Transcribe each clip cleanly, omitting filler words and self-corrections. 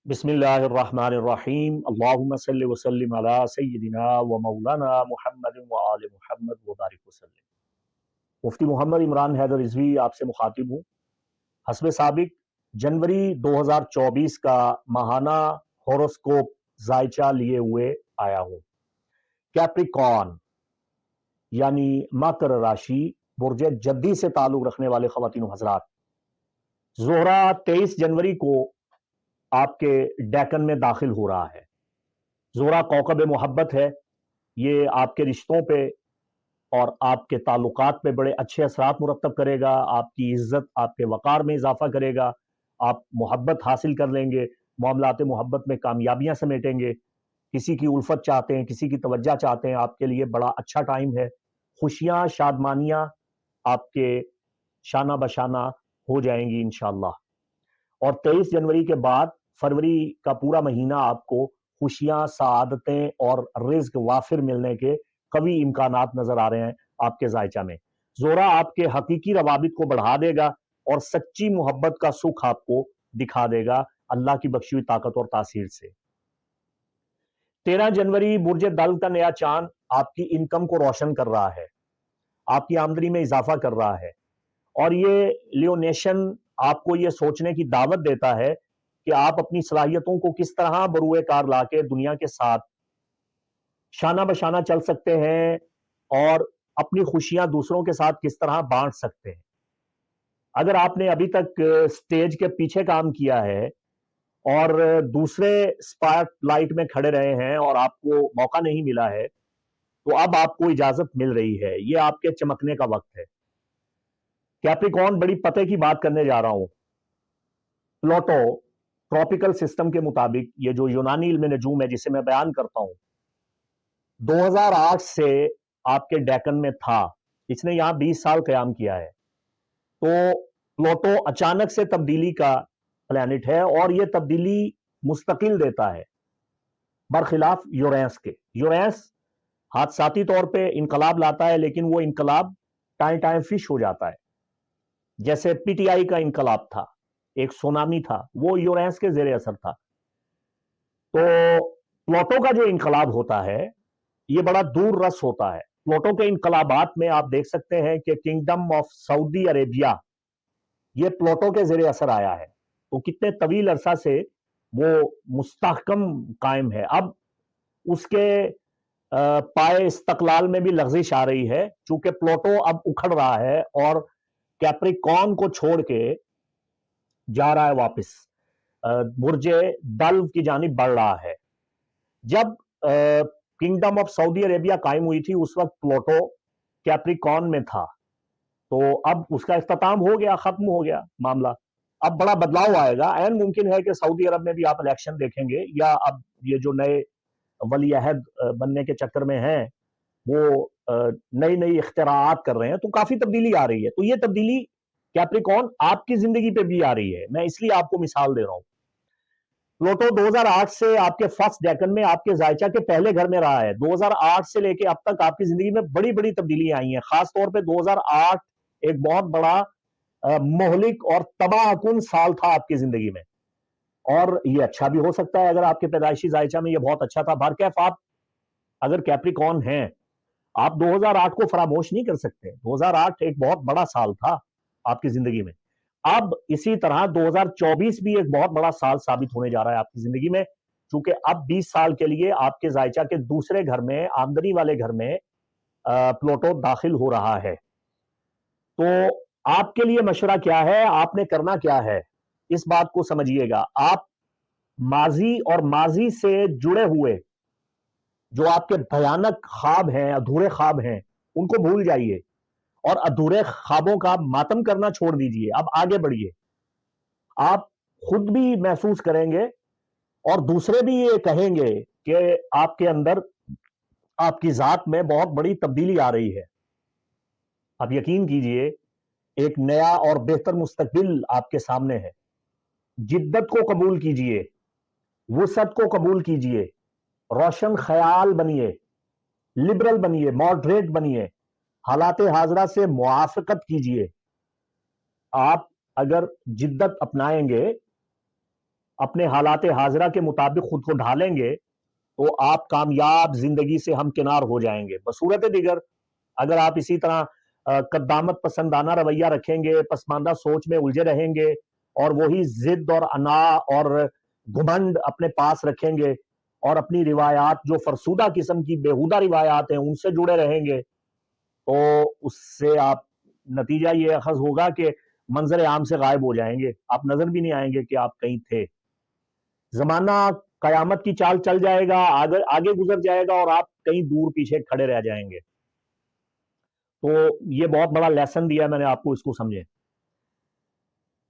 बिस्मिल्लाहिर्रहमानिर्रहीम अल्लाहुम्मा सल्लि व सल्लिम अला सय्यिदिना व मौलाना मुहम्मद व आले मुहम्मद व बारिक वसल्लम। मुफ्ती मोहम्मद इमरान हैदर रिजवी आपसे मुखातिब हूँ। हस्ब साबिक जनवरी 2024 का माहाना होरोस्कोप जायचा लिए हुए आया हूँ। कैप्रिकॉर्न यानी मकर राशि, बुर्ज जद्दी से ताल्लुक रखने वाले खवातीन व हजरात, ज़ोहरा 23 जनवरी को आपके डेकन में दाखिल हो रहा है। ज़ोहरा कौकब मोहब्बत है। ये आपके रिश्तों पे और आपके ताल्लुकात पे बड़े अच्छे असरात मुरत्तब करेगा। आपकी इज्जत, आपके वक़ार में इजाफा करेगा। आप मोहब्बत हासिल कर लेंगे, मामलात मोहब्बत में कामयाबियां समेटेंगे। किसी की उल्फत चाहते हैं, किसी की तवज्जा चाहते हैं, आपके लिए बड़ा अच्छा टाइम है। खुशियां, शादमानियां आपके शाना बशाना हो जाएंगी इंशाअल्लाह। और 23 जनवरी के बाद फरवरी का पूरा महीना आपको खुशियां, सआदतें और रिज्क वाफिर मिलने के कवी इम्कानात नजर आ रहे हैं आपके जायचा में। जोरा आपके हकीकी रवाबित को बढ़ा देगा और सच्ची मोहब्बत का सुख आपको दिखा देगा अल्लाह की बख्शी हुई ताकत और तासीर से। 13 जनवरी बुर्ज दल का नया चांद आपकी इनकम को रोशन कर रहा है, आपकी आमदनी में इजाफा कर रहा है। और ये लियोनेशन आपको ये सोचने की दावत देता है कि आप अपनी सलाहियतों को किस तरह बरूए कार लाके दुनिया के साथ शाना बशाना चल सकते हैं और अपनी खुशियां दूसरों के साथ किस तरह बांट सकते हैं। अगर आपने अभी तक स्टेज के पीछे काम किया है और दूसरे स्पॉटलाइट में खड़े रहे हैं और आपको मौका नहीं मिला है, तो अब आपको इजाजत मिल रही है। ये आपके चमकने का वक्त है। कैप्रिकॉर्न, बड़ी पते की बात करने जा रहा हूं। प्लूटो ट्रॉपिकल सिस्टम के मुताबिक, ये जो यूनानी इल्म नजूम है जिसे मैं बयान करता हूं, 2008 से आपके डेकन में था। इसने यहां 20 साल कयाम किया है। तो प्लूटो अचानक से तब्दीली का प्लैनेट है और यह तब्दीली मुस्तकिल देता है, बरखिलाफ यूरेनस के। यूरेनस हादसाती तौर पे इनकलाब लाता है, लेकिन वो इनकलाब टाइम टाइम फिश हो जाता है। जैसे पीटीआई का इनकलाब था, एक सुनामी था, वो यूरेनस के जेर असर था। तो प्लूटो का जो इनकलाब होता है ये बड़ा दूर रस होता है। प्लूटो के इनकलाबात में आप देख सकते हैं कि किंगडम ऑफ सऊदी अरेबिया ये प्लूटो के जेर असर आया है। तो कितने तवील अरसा से वो मुस्तहकम कायम है। अब उसके पाए इस्तकलाल में भी लग़ज़िश आ रही है, चूंकि प्लूटो अब उखड़ रहा है और कैप्रिकॉर्न को छोड़ के जा रहा है वापस, बुर्जे दल्व की जानिब बढ़ रहा है। जब किंगडम ऑफ सऊदी अरेबिया कायम हुई थी, उस वक्त प्लूटो कैप्रिकॉर्न में था। तो अब उसका इख्तिताम हो गया, खत्म हो गया मामला। अब बड़ा बदलाव आएगा। ऐन मुमकिन है कि सऊदी अरब में भी आप इलेक्शन देखेंगे, या अब ये जो नए वली अहद बनने के चक्कर में हैं, वो नई नई इख्तिराआत कर रहे हैं, तो काफी तब्दीली आ रही है। तो ये तब्दीली कैप्रिकॉर्न आपकी जिंदगी पे भी आ रही है। मैं इसलिए आपको मिसाल दे रहा हूं। प्लूटो 2008 से आपके फर्स्ट डेकन में, आपके जायचा के पहले घर में रहा है। 2008 से लेके अब तक आपकी जिंदगी में बड़ी बड़ी तब्दीलियां आई हैं। खास तौर पे 2008 एक बहुत बड़ा मोहलिक और तबाहकुन साल था आपकी जिंदगी में, और ये अच्छा भी हो सकता है अगर आपके पैदाइशी जायचा में ये बहुत अच्छा था। बारकैफ आप अगर कैप्रिकॉर्न हैं, आप 2008 को फरामोश नहीं कर सकते। 2008 एक बहुत बड़ा साल था आपकी जिंदगी में। अब इसी तरह 2024 भी एक बहुत बड़ा साल साबित होने जा रहा है आपकी जिंदगी में, क्योंकि अब 20 साल के लिए आपके जायचा के दूसरे घर में, आमदनी वाले घर में प्लूटो दाखिल हो रहा है। तो आपके लिए मशवरा क्या है, आपने करना क्या है, इस बात को समझिएगा। आप माजी और माजी से जुड़े हुए जो आपके भयानक ख्वाब हैं, अधूरे ख्वाब हैं, उनको भूल जाइए और अधूरे ख्वाबों का मातम करना छोड़ दीजिए। अब आगे बढ़िए। आप खुद भी महसूस करेंगे और दूसरे भी ये कहेंगे कि आपके अंदर, आपकी जात में बहुत बड़ी तब्दीली आ रही है। आप यकीन कीजिए, एक नया और बेहतर मुस्तकबिल आपके सामने है। जिद्दत को कबूल कीजिए, वुसअत को कबूल कीजिए, रोशन ख्याल बनिए, लिबरल बनिए, मॉडरेट बनिए, हालात हाजरा से मुआफ़क़त कीजिए। आप अगर जिद्दत अपनाएंगे اپنے حالات حاضرہ کے مطابق خود کو ڈھالیں گے تو آپ کامیاب زندگی سے ہمکنار ہو جائیں گے. بصورت دیگر اگر آپ اسی طرح قدامت پسندانہ رویہ رکھیں گے، پسماندہ سوچ میں الجھے رہیں گے اور وہی ضد اور انا اور گھمنڈ اپنے پاس رکھیں گے اور اپنی روایات جو فرسودہ قسم کی بیہودہ روایات ہیں ان سے جڑے رہیں گے، تو اس سے آپ نتیجہ یہ اخذ ہوگا کہ منظر عام سے غائب ہو جائیں گے، آپ نظر بھی نہیں آئیں گے کہ آپ کہیں تھے. زمانہ قیامت کی چال چل جائے گا، آگے گزر جائے گا اور آپ کہیں دور پیچھے کھڑے رہ جائیں گے. تو یہ بہت بڑا لیسن دیا ہے میں نے آپ کو، اس کو سمجھیں.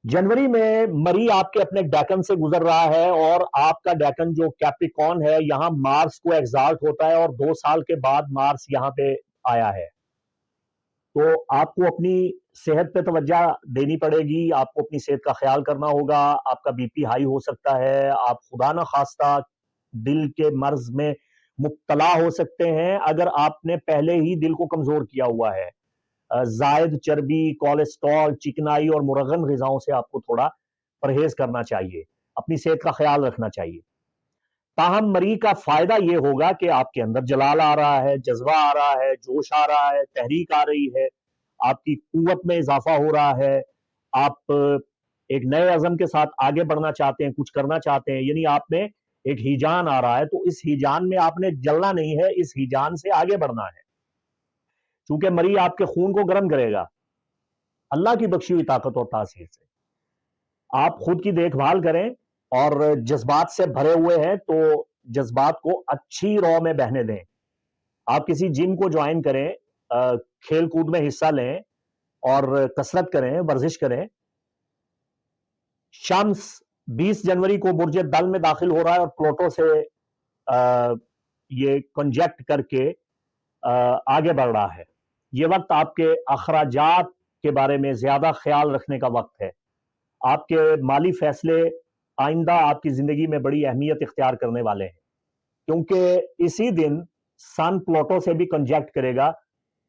جنوری میں مری آپ کے اپنے ڈیکن سے گزر رہا ہے اور آپ کا ڈیکن جو کیپریکون ہے یہاں مارس کو ایگزالٹ ہوتا ہے اور 2 سال کے بعد مارس یہاں پہ آیا ہے. تو آپ کو اپنی صحت پہ توجہ دینی پڑے گی، آپ کو اپنی صحت کا خیال کرنا ہوگا. آپ کا بی پی ہائی ہو سکتا ہے، آپ خدا نہ خواستہ دل کے مرض میں مبتلا ہو سکتے ہیں اگر آپ نے پہلے ہی دل کو کمزور کیا ہوا ہے. زائد چربی، کولیسٹرول، چکنائی اور مرغن غذاؤں سے آپ کو تھوڑا پرہیز کرنا چاہیے، اپنی صحت کا خیال رکھنا چاہیے. تاہم مری کا فائدہ یہ ہوگا کہ آپ کے اندر جلال آ رہا ہے، جذبہ آ رہا ہے، جوش آ رہا ہے، تحریک آ رہی ہے، آپ کی قوت میں اضافہ ہو رہا ہے، آپ ایک نئے عزم کے ساتھ آگے بڑھنا چاہتے ہیں، کچھ کرنا چاہتے ہیں، یعنی آپ میں ایک ہیجان آ رہا ہے. تو اس ہیجان میں آپ نے جلنا نہیں ہے، اس ہیجان سے آگے بڑھنا ہے. چونکہ مری آپ کے خون کو گرم کرے گا اللہ کی بخشی ہوئی طاقت اور تاثیر سے. آپ خود کی دیکھ بھال کریں اور جذبات سے بھرے ہوئے ہیں تو جذبات کو اچھی رو میں بہنے دیں. آپ کسی جم کو جوائن کریں، کھیل کود میں حصہ لیں اور کسرت کریں، ورزش کریں. شمس 20 جنوری کو برج دل میں داخل ہو رہا ہے اور پلوٹو سے یہ کنجیکٹ کر کے آگے بڑھ رہا ہے. یہ وقت آپ کے اخراجات کے بارے میں زیادہ خیال رکھنے کا وقت ہے. آپ کے مالی فیصلے آئندہ آپ کی زندگی میں بڑی اہمیت اختیار کرنے والے ہیں، کیونکہ اسی دن سن پلوٹو سے بھی کنجیکٹ کرے گا.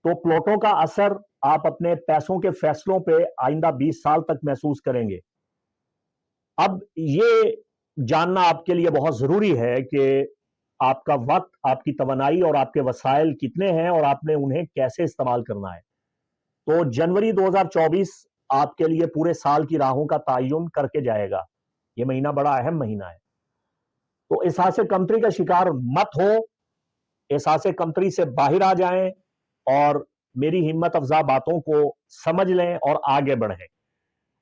تو پلوٹو کا اثر آپ اپنے پیسوں کے فیصلوں پہ آئندہ 20 سال تک محسوس کریں گے. اب یہ جاننا آپ کے لیے بہت ضروری ہے کہ آپ کا وقت، آپ کی توانائی اور آپ کے وسائل کتنے ہیں اور آپ نے انہیں کیسے استعمال کرنا ہے. تو جنوری 2024 آپ کے لیے پورے سال کی راہوں کا تعین کر کے جائے گا. یہ مہینہ بڑا اہم مہینہ ہے. تو احساس کمتری کا شکار مت ہو، احساس کمتری سے باہر آ جائیں اور میری ہمت افزا باتوں کو سمجھ لیں اور آگے بڑھیں.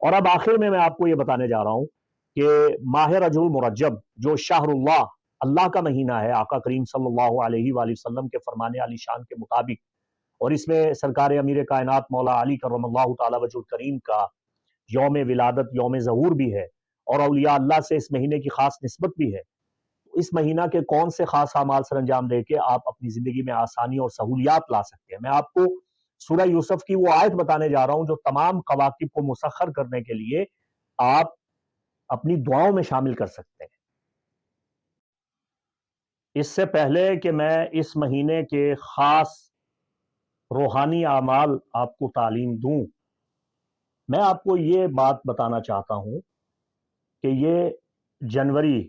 اور اب آخر میں آپ کو یہ بتانے جا رہا ہوں کہ ماہ رجب المرجب جو شہر اللہ، اللہ کا مہینہ ہے آقا کریم صلی اللہ علیہ وآلہ وسلم کے فرمان علی شان کے مطابق، اور اس میں سرکار امیر کائنات مولا علی کرم اللہ تعالی وجہ کریم کا یوم ولادت، یوم ظہور بھی ہے اور اولیاء اللہ سے اس مہینے کی خاص نسبت بھی ہے. اس مہینہ کے کون سے خاص اعمال سر انجام دے کے آپ اپنی زندگی میں آسانی اور سہولیات لا سکتے ہیں. میں آپ کو سورہ یوسف کی وہ آیت بتانے جا رہا ہوں جو تمام کواکب کو مسخر کرنے کے لیے آپ اپنی دعاؤں میں شامل کر سکتے ہیں. اس سے پہلے کہ میں اس مہینے کے خاص روحانی اعمال آپ کو تعلیم دوں، میں آپ کو یہ بات بتانا چاہتا ہوں کہ یہ جنوری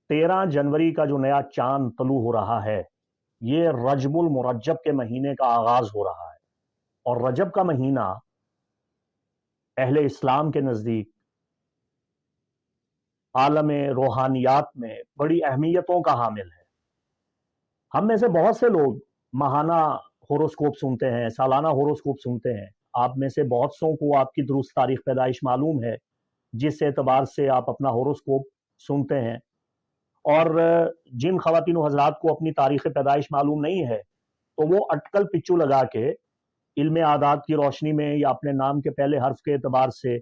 13 جنوری کا جو نیا چاند طلوع ہو رہا ہے، یہ رجب المرجب کے مہینے کا آغاز ہو رہا ہے. اور رجب کا مہینہ اہل اسلام کے نزدیک عالم روحانیات میں بڑی اہمیتوں کا حامل ہے. ہم میں سے بہت سے لوگ ماہانہ ہوروسکوپ سنتے ہیں، سالانہ ہوروسکوپ سنتے ہیں. آپ میں سے بہت سوں کو آپ کی درست تاریخ پیدائش معلوم ہے جس اعتبار سے آپ اپنا ہوروسکوپ سنتے ہیں. اور جن خواتین و حضرات کو اپنی تاریخ پیدائش معلوم نہیں ہے تو وہ اٹکل پچو لگا کے علم عادات کی روشنی میں یا اپنے نام کے پہلے حرف کے اعتبار سے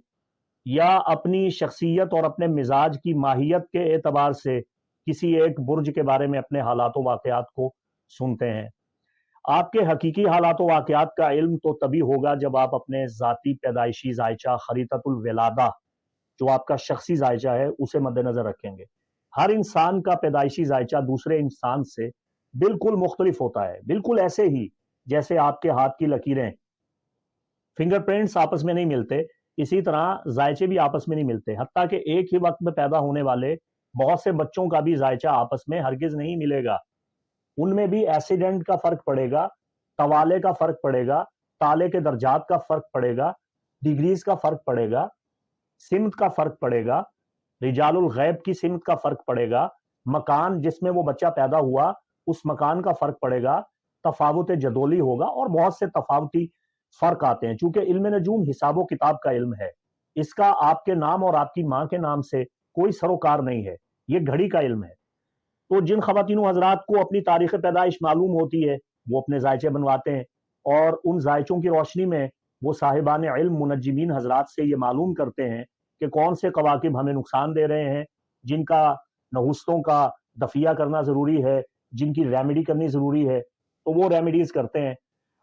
یا اپنی شخصیت اور اپنے مزاج کی ماہیت کے اعتبار سے کسی ایک برج کے بارے میں اپنے حالات و واقعات کو سنتے ہیں. آپ کے حقیقی حالات و واقعات کا علم تو تبھی ہوگا جب آپ اپنے ذاتی پیدائشی ذائچہ خریطۃ الولادہ جو آپ کا شخصی ذائچہ ہے اسے مد نظر رکھیں گے. ہر انسان کا پیدائشی ذائچہ دوسرے انسان سے بالکل مختلف ہوتا ہے، بالکل ایسے ہی جیسے آپ کے ہاتھ کی لکیریں، فنگر پرنٹس آپس میں نہیں ملتے، इसी तरह जायचे भी आपस में नहीं मिलते, हत्ता कि एक ही वक्त में पैदा होने वाले बहुत से बच्चों का भी जायचा आपस में हरगिज नहीं मिलेगा। उनमें भी एक्सीडेंट का फर्क पड़ेगा, तवाले का फर्क पड़ेगा, ताले के दर्जात का फर्क पड़ेगा, डिग्रीज का फर्क पड़ेगा, सिमत का फर्क पड़ेगा, रिजालुल गैब की सिमत का फर्क पड़ेगा, मकान जिसमें वो बच्चा पैदा हुआ उस मकान का फर्क पड़ेगा, तफावत जदोली होगा और बहुत से तफावती फर्क आते हैं। चूंकि इल्म नजूम हिसाबो किताब का इल्म है, इसका आपके नाम और आपकी माँ के नाम से कोई सरोकार नहीं है, ये घड़ी का इल्म है। तो जिन खवातीन हजरात को अपनी तारीख पैदाइश मालूम होती है वो अपने जायचे बनवाते हैं और उन जायचों की रोशनी में वो साहिबान इल्म मुनज्जिमीन हजरात से ये मालूम करते हैं कि कौन से कवाकिब हमें नुकसान दे रहे हैं, जिनका नहुस्तों का दफिया करना ज़रूरी है, जिनकी रेमेडी करनी ज़रूरी है, तो वो रेमेडीज़ करते हैं।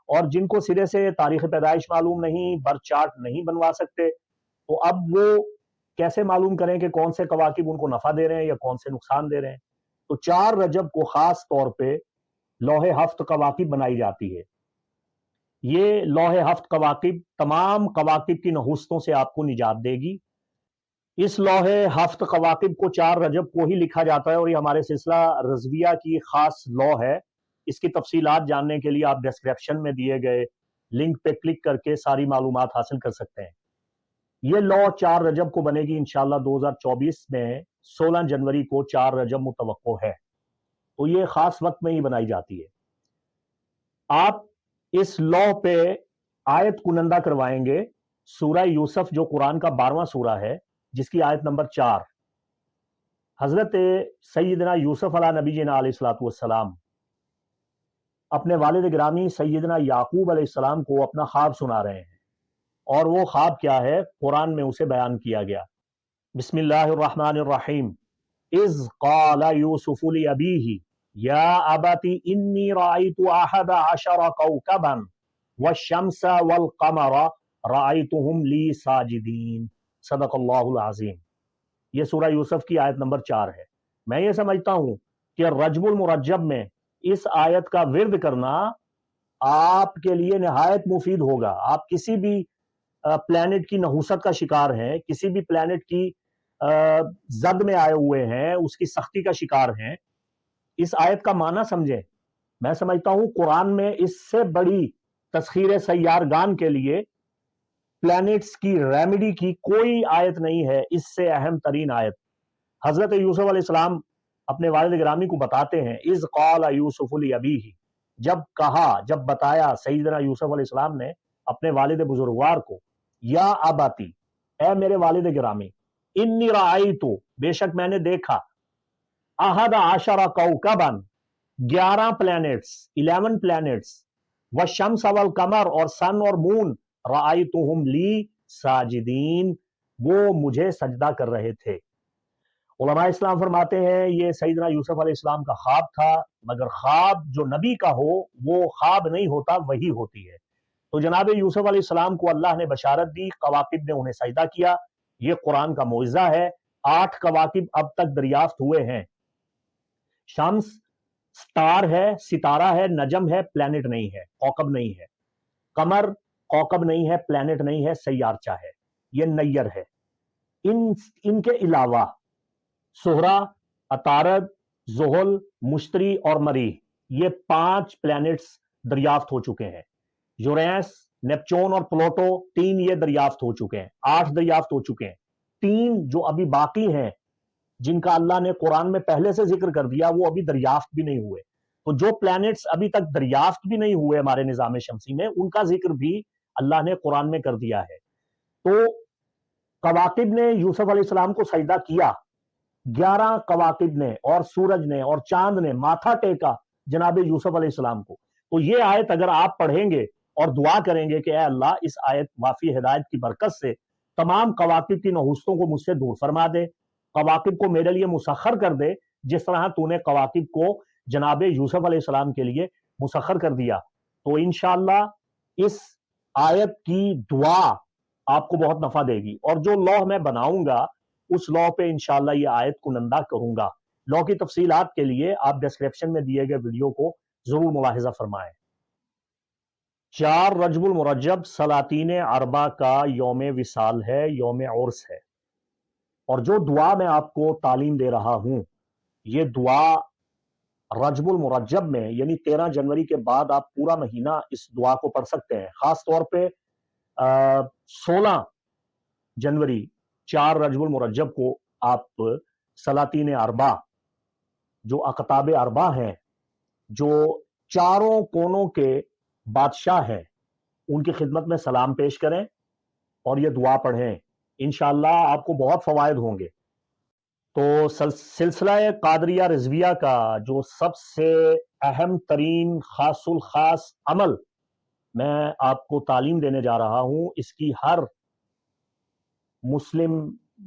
और जिनको सिरे से तारीख पैदाइश मालूम नहीं, बर्थ चार्ट नहीं बनवा सकते, तो अब वो कैसे मालूम करें कि कौन से कवाकिब उनको नफ़ा दे रहे हैं या कौन से नुकसान दे रहे हैं। तो 4 रजब को ख़ास तौर पे लौहे हफ्त कवाकिब बनाई जाती है। ये लौहे हफ्त कवाकिब तमाम कवाकिब की नहुस्तों से आपको निजात देगी। इस लौहे हफ्त कवाकिब को 4 रजब को ही लिखा जाता है और ये हमारे सिलसिला रज़विया की खास लौ है। इसकी तफसीलात जानने के लिए आप डिस्क्रिप्शन में दिए गए लिंक पे क्लिक करके सारी मालूमात हासिल कर सकते हैं। ये लौ 4 रजब को बनेगी इंशाल्लाह 2024 में, 16 जनवरी को 4 रजब मुतवक्को है, तो ये खास वक्त में ही बनाई जाती है। आप इस लौ पे आयत कुनंदा करवाएंगे सूरह यूसुफ जो कुरान का 12वां सूरा है, जिसकी आयत नंबर 4। हजरत सैयदना यूसुफ अला नबीना अलैहिस्सलातु वस्सलाम अपने वालिद गिरामी सैयदना याकूब अलैहिस्सलाम को अपना ख्वाब सुना रहे हैं और वो ख्वाब क्या है कुरान में उसे बयान किया गया। बिस्मिल्लाहिर्रहमानिर्रहीम। इज़ क़ाला यूसुफ़ु लिअबीही या अबती इन्नी राअयतु अहद अशर कौकबन वश्शम्स वल क़मर राअयतुहुम ली साजिदीन। सदक़ल्लाहुल अज़ीम। ये सूरह यूसुफ की आयत नंबर 4 है। मैं ये समझता हूं कि रजमुल मुरज्जब में इस आयत का विर्द करना आपके लिए निहायत मुफीद होगा। आप किसी भी प्लैनेट की नहुसत का शिकार हैं, किसी भी प्लैनेट की जद में आए हुए हैं, उसकी सख्ती का शिकार हैं, इस आयत का माना समझें। मैं समझता हूं कुरान में इससे बड़ी तस्खीर सैयारगान के लिए प्लैनेट्स की रेमेडी की कोई आयत नहीं है, इससे अहम तरीन आयत। हजरत यूसुफ अलैहिस्सलाम अपने वालिद गिरामी को बताते हैं, इज़ क़ाला यूसुफ़ु लिअबीही, जब कहा, जब बताया सैयदना यूसुफ अलैहिस्सलाम ने अपने वालिद बुजुर्गवार को, या अबाती, ए मेरे वालिद गिरामी, इन्नी राअयतु, बेशक मैंने देखा, अहद आशरा कौकबन, 11 प्लैनेट्स, 11 प्लैनेट्स, वशम्स वल कमर, और सन और मून, राअयतुहुम ली साजिदीन, वो मुझे सजदा कर रहे थे। उलमा इस्लाम फरमाते हैं ये सैयदना यूसुफ अलैहिस्सलाम का ख्वाब था, मगर ख्वाब जो नबी का हो वो ख्वाब नहीं होता, वही होती है। तो जनाब यूसुफ अलैहिस्सलाम को अल्लाह ने बशारत दी, कवाकिब ने उन्हें सजदा किया। ये कुरान का मुइज़ा है। 8 कवाकिब अब तक दरियाफ्त हुए हैं। शम्स स्टार है, सितारा है, नजम है, प्लैनेट नहीं है, कौकब नहीं है। कमर कौकब नहीं है, प्लैनेट नहीं है, सैयारचा है, ये नैयर है। इनके अलावा सोहरा, अतारद, जोहल, मुश्तरी और मरीह, ये 5 प्लैनेट्स दरियाफ्त हो चुके हैं। यूरेनस, नेपच्यून और प्लूटो 3 ये दरियाफ्त हो चुके हैं। 8 दरियाफ्त हो चुके हैं। 3 जो अभी बाकी हैं, जिनका अल्लाह ने कुरान में पहले से जिक्र कर दिया, वो अभी दरियाफ्त भी नहीं हुए। तो जो प्लैनेट्स अभी तक दरियाफ्त भी नहीं हुए हमारे निजाम शमसी में, उनका जिक्र भी अल्लाह ने कुरान में कर दिया है। तो कवाकिब ने यूसुफ अलैहिस्सलाम को सजदा किया, 11 कवाकिब ने और सूरज ने और चांद ने माथा टेका जनाब यूसुफ अलैहिस्सलाम को। तो ये आयत अगर आप पढ़ेंगे और दुआ करेंगे कि ऐ अल्लाह, इस आयत वाफी हिदायत की बरकत से तमाम कवाकिब की नहुस्तों को मुझसे दूर फरमा दे, कवाकिब को मेरे लिए मुसख्खर कर दे, जिस तरह तूने कवाकिब को जनाब यूसुफ अलैहिस्सलाम के लिए मुसख्खर कर दिया। तो इंशाअल्लाह इस आयत की दुआ आपको बहुत नफा देगी। और जो लौह मैं बनाऊंगा उस लॉ पे इंशाल्लाह ये आयत कुनंदा करूंगा। लॉ की तफसीलात के लिए आप डिस्क्रिप्शन में दिए गए वीडियो को जरूर मुलाहिजा फरमाएं। 4 رجب المرجب سلاطین اربع کا یوم وصال ہے، یوم عرس ہے، اور جو دعا میں آپ کو تعلیم دے رہا ہوں یہ دعا رجب المرجب میں یعنی 13 جنوری کے بعد آپ پورا مہینہ اس دعا کو پڑھ سکتے ہیں۔ خاص طور پہ 16 جنوری 4 رجب المرجب کو آپ سلاطین اربع جو اقطاب اربع ہیں، جو چاروں کونوں کے بادشاہ ہیں، ان کی خدمت میں سلام پیش کریں اور یہ دعا پڑھیں، انشاءاللہ آپ کو بہت فوائد ہوں گے۔ تو سلسلہ قادریہ رضویہ کا جو سب سے اہم ترین خاص الخاص عمل میں آپ کو تعلیم دینے جا رہا ہوں، اس کی ہر مسلم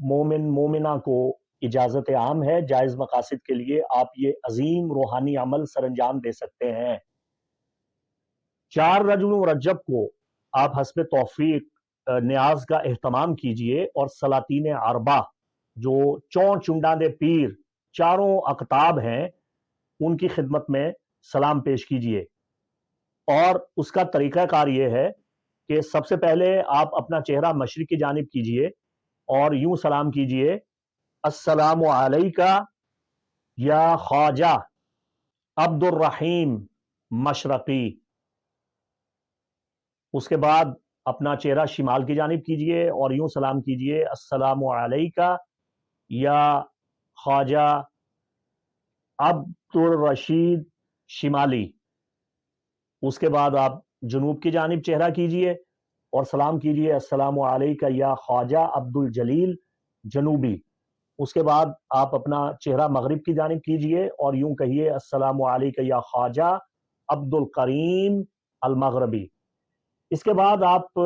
مومن مومنہ کو اجازت عام ہے، جائز مقاصد کے لیے آپ یہ عظیم روحانی عمل سر انجام دے سکتے ہیں۔ 4 رجب المرجب کو آپ حسب توفیق نیاز کا اہتمام کیجئے اور سلاطین اربع جو چون چنڈاں دے پیر چاروں اقطاب ہیں ان کی خدمت میں سلام پیش کیجئے، اور اس کا طریقہ کار یہ ہے کہ سب سے پہلے آپ اپنا چہرہ مشرق کی جانب کیجئے اور یوں سلام کیجئے، السلام علیکہ یا خواجہ عبد الرحیم مشرقی۔ اس کے بعد اپنا چہرہ شمال کی جانب کیجئے اور یوں سلام کیجئے، السلام علیکہ یا خواجہ عبد الرشید شمالی۔ اس کے بعد آپ جنوب کی جانب چہرہ کیجئے اور سلام کیجئے، السلام علیکہ یا خواجہ عبد الجلیل جنوبی۔ اس کے بعد آپ اپنا چہرہ مغرب کی جانب کیجئے اور یوں کہیے، السلام علیکہ یا خواجہ عبد الکریم المغربی۔ اس کے بعد آپ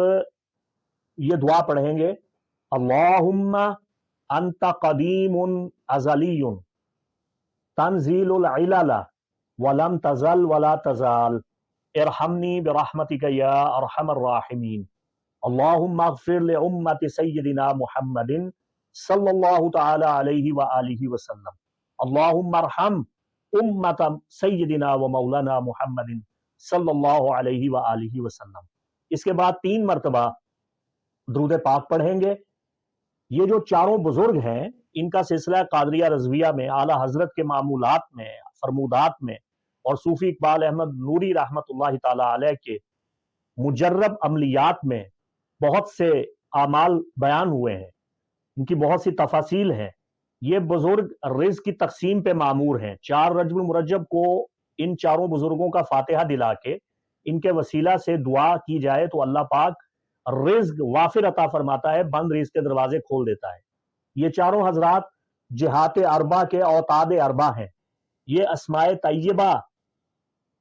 یہ دعا پڑھیں گے، اللہم انت قدیم ازلی تنزیل العلل ولم تزل ولا تزال ارحمنی برحمتک یا ارحم الراحمین، اللہم اغفر لامت سیدنا محمد صلی اللہ تعالی علیہ وآلہ وسلم، اللہم ارحم امت سیدنا و مولانا محمد صلی اللہ علیہ وآلہ وسلم۔ اس کے بعد 3 مرتبہ درود پاک پڑھیں گے۔ یہ جو چاروں بزرگ ہیں ان کا سلسلہ قادریہ رضویہ میں اعلیٰ حضرت کے معمولات میں، فرمودات میں اور صوفی اقبال احمد نوری رحمت اللہ تعالی علیہ کے مجرب عملیات میں بہت سے اعمال بیان ہوئے ہیں، ان کی بہت سی تفاصیل ہیں۔ یہ بزرگ رزق کی تقسیم پہ معمور ہیں۔ 4 رجب المرجب کو ان چاروں بزرگوں کا فاتحہ دلا کے ان کے وسیلہ سے دعا کی جائے تو اللہ پاک رزق وافر عطا فرماتا ہے، بند رزق کے دروازے کھول دیتا ہے۔ یہ چاروں حضرات جہات اربع کے اوتاد اربع ہیں۔ یہ اسماء طیبہ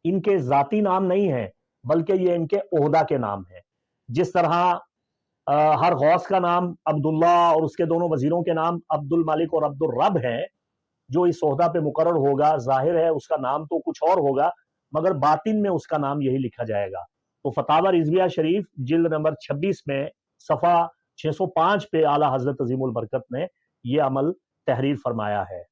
ان کے ذاتی نام نہیں ہیں بلکہ یہ ان کے عہدہ کے نام ہیں۔ جس طرح ہر غوث کا نام عبداللہ اور اس کے دونوں وزیروں کے نام عبد الملک اور عبد الرب ہیں، جو اس عہدہ پہ مقرر ہوگا ظاہر ہے اس کا نام تو کچھ اور ہوگا مگر باطن میں اس کا نام یہی لکھا جائے گا۔ تو فتاوی رضویہ شریف جلد نمبر 26 میں صفحہ 605 پہ اعلیٰ حضرت عظیم البرکت نے یہ عمل تحریر فرمایا ہے۔